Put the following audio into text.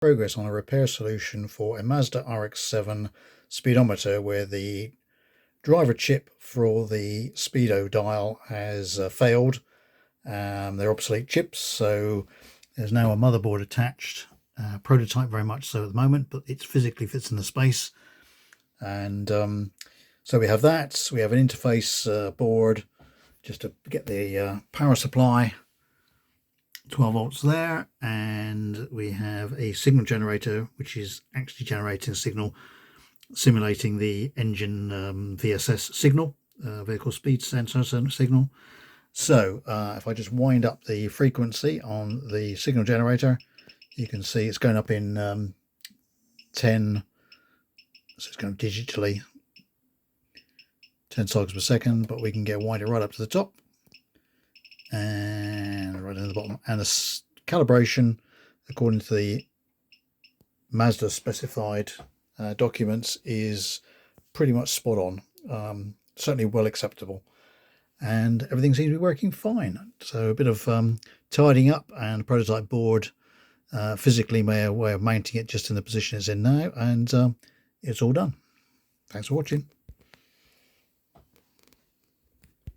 Progress on a repair solution for a Mazda RX-7 speedometer, where the driver chip for the Speedo dial has failed. They're obsolete chips, so there's now a motherboard attached, prototype very much so at the moment, but it physically fits in the space. And so we have that. We have an interface board just to get the power supply, 12 volts there, and we have a signal generator which is actually generating a signal simulating the engine VSS signal, vehicle speed sensor signal. So if I just wind up the frequency on the signal generator, you can see it's going up in 10, so it's going digitally 10 cycles per second, but we can wind it right up to the top and right in the bottom. And the calibration, according to the Mazda specified documents, is pretty much spot on, certainly well acceptable, and everything seems to be working fine. So a bit of tidying up, and prototype board physically way of mounting it just in the position it's in now, and it's all done. Thanks for watching.